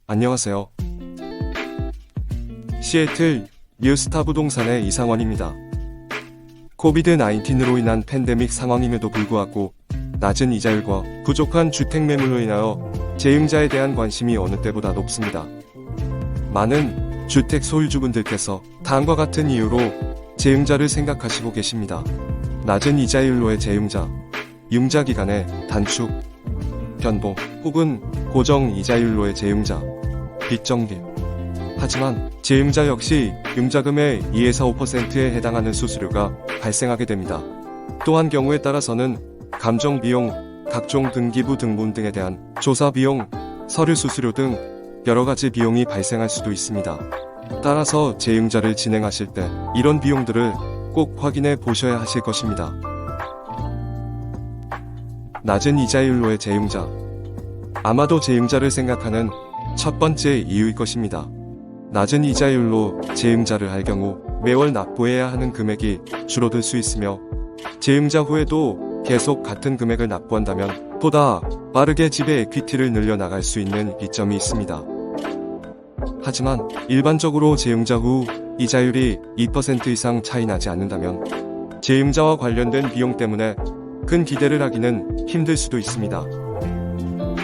안녕하세요. 시애틀 뉴스타 부동산의 이상원입니다. 코비드-19로 인한 팬데믹 상황임에도 불구하고 낮은 이자율과 부족한 주택 매물로 인하여 재임자에 대한 관심이 어느 때보다 높습니다. 많은 주택 소유주분들께서 다음과 같은 이유로 재임자를 생각하시고 계십니다. 낮은 이자율로의 재임자, 융자 기간의 단축, 변동 혹은 고정 이자율로의 재임자, 빚정리. 하지만 재임자 역시 융자금의 2에서 5%에 해당하는 수수료가 발생하게 됩니다. 또한 경우에 따라서는 감정비용, 각종 등기부 등본 등에 대한 조사비용, 서류 수수료 등 여러가지 비용이 발생할 수도 있습니다. 따라서 재임자를 진행하실 때 이런 비용들을 꼭 확인해 보셔야 하실 것입니다. 낮은 이자율로의 재임자. 아마도 재임자를 생각하는 첫 번째 이유일 것입니다. 낮은 이자율로 재임자를 할 경우 매월 납부해야 하는 금액이 줄어들 수 있으며 재임자 후에도 계속 같은 금액을 납부한다면 보다 빠르게 집의 에퀴티를 늘려나갈 수 있는 이점이 있습니다. 하지만 일반적으로 재임자 후 이자율이 2% 이상 차이 나지 않는다면 재임자와 관련된 비용 때문에 큰 기대를 하기는 힘들 수도 있습니다.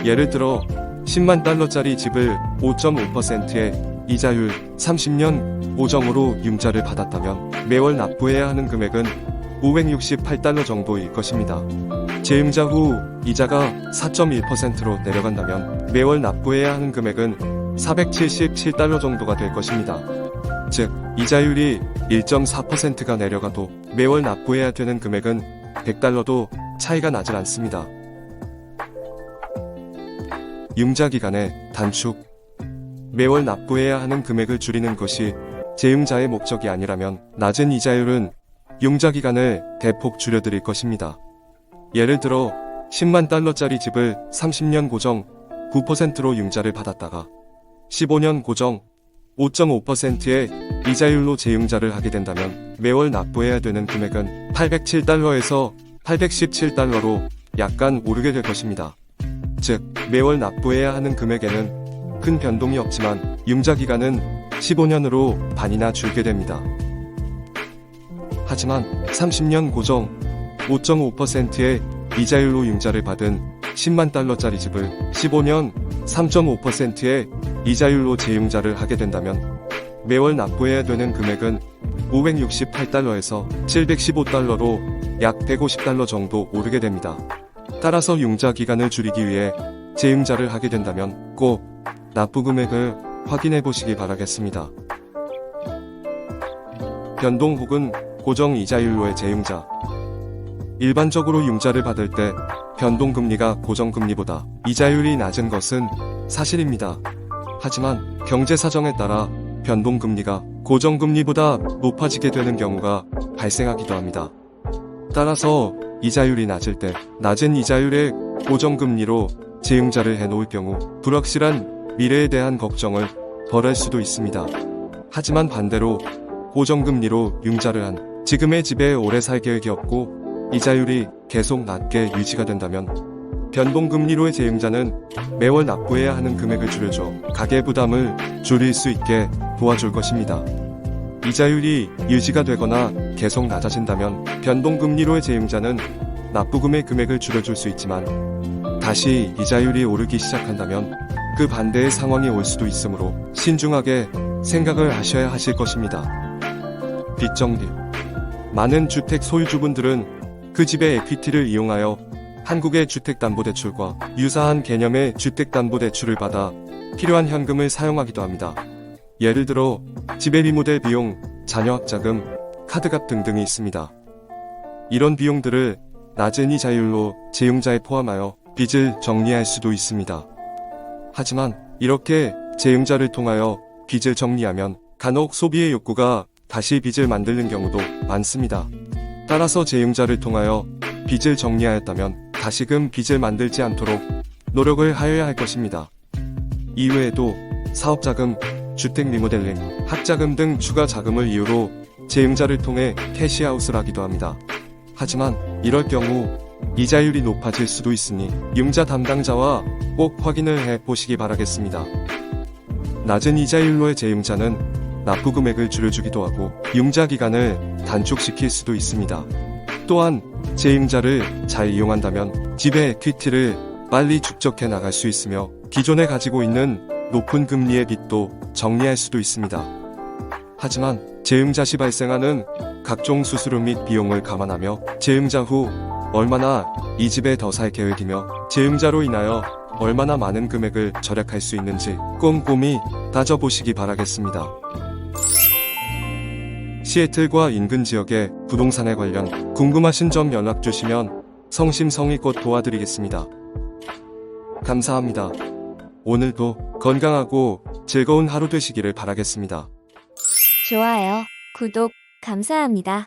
예를 들어 10만 달러짜리 집을 5.5%의 이자율 30년 보정으로 융자를 받았다면 매월 납부해야 하는 금액은 568달러 정도일 것입니다. 재임자 후 이자가 4.1%로 내려간다면 매월 납부해야 하는 금액은 477달러 정도가 될 것입니다. 즉, 이자율이 1.4%가 내려가도 매월 납부해야 되는 금액은 100달러도 차이가 나질 않습니다. 융자 기간의 단축. 매월 납부해야 하는 금액을 줄이는 것이 재임자의 목적이 아니라면 낮은 이자율은 융자 기간을 대폭 줄여드릴 것입니다. 예를 들어 10만 달러짜리 집을 30년 고정 9%로 융자를 받았다가 15년 고정 5.5%의 이자율로 재융자를 하게 된다면 매월 납부해야 되는 금액은 807달러에서 817달러로 약간 오르게 될 것입니다. 즉, 매월 납부해야 하는 금액에는 큰 변동이 없지만 융자 기간은 15년으로 반이나 줄게 됩니다. 하지만 30년 고정 5.5%의 이자율로 융자를 받은 10만 달러짜리 집을 15년 3.5%의 이자율로 재융자를 하게 된다면 매월 납부해야 되는 금액은 568달러에서 715달러로 약 150달러 정도 오르게 됩니다. 따라서 융자 기간을 줄이기 위해 재융자를 하게 된다면 꼭 납부 금액을 확인해 보시기 바라겠습니다. 변동 혹은 고정 이자율로의 재융자. 일반적으로 융자를 받을 때 변동금리가 고정금리보다 이자율이 낮은 것은 사실입니다. 하지만 경제 사정에 따라 변동금리가 고정금리보다 높아지게 되는 경우가 발생하기도 합니다. 따라서 이자율이 낮을 때 낮은 이자율의 고정금리로 재융자를 해놓을 경우 불확실한 미래에 대한 걱정을 덜할 수도 있습니다. 하지만 반대로 고정금리로 융자를 한 지금의 집에 오래 살 계획이 없고 이자율이 계속 낮게 유지가 된다면 변동금리로의 재융자는 매월 납부해야 하는 금액을 줄여줘 가계부담을 줄일 수 있게 도와줄 것입니다. 이자율이 유지가 되거나 계속 낮아진다면 변동금리로의 재융자는 납부금의 금액을 줄여줄 수 있지만 다시 이자율이 오르기 시작한다면 그 반대의 상황이 올 수도 있으므로 신중하게 생각을 하셔야 하실 것입니다. 빚정리. 많은 주택 소유주분들은 그 집의 에퀴티를 이용하여 한국의 주택담보대출과 유사한 개념의 주택담보대출을 받아 필요한 현금을 사용하기도 합니다. 예를 들어 집의 리모델 비용, 자녀 학자금, 카드값 등등이 있습니다. 이런 비용들을 낮은 이자율로 재융자에 포함하여 빚을 정리할 수도 있습니다. 하지만 이렇게 재융자를 통하여 빚을 정리하면 간혹 소비의 욕구가 다시 빚을 만드는 경우도 많습니다. 따라서 재융자를 통하여 빚을 정리하였다면 다시금 빚을 만들지 않도록 노력을 하여야 할 것입니다. 이외에도 사업자금, 주택 리모델링, 학자금 등 추가 자금을 이유로 재융자를 통해 캐시아웃을 하기도 합니다. 하지만 이럴 경우 이자율이 높아질 수도 있으니 융자 담당자와 꼭 확인을 해 보시기 바라겠습니다. 낮은 이자율로의 재융자는 납부 금액을 줄여주기도 하고 융자 기간을 단축시킬 수도 있습니다. 또한 재융자를 잘 이용한다면 집의 equity를 빨리 축적해 나갈 수 있으며 기존에 가지고 있는 높은 금리의 빚도 정리할 수도 있습니다. 하지만 재융자 시 발생하는 각종 수수료 및 비용을 감안하며 재융자 후 얼마나 이 집에 더 살 계획이며 재융자로 인하여 얼마나 많은 금액을 절약할 수 있는지 꼼꼼히 따져보시기 바라겠습니다. 시애틀과 인근 지역의 부동산에 관련 궁금하신 점 연락 주시면 성심성의껏 도와드리겠습니다. 감사합니다. 오늘도 건강하고 즐거운 하루 되시기를 바라겠습니다. 좋아요, 구독, 감사합니다.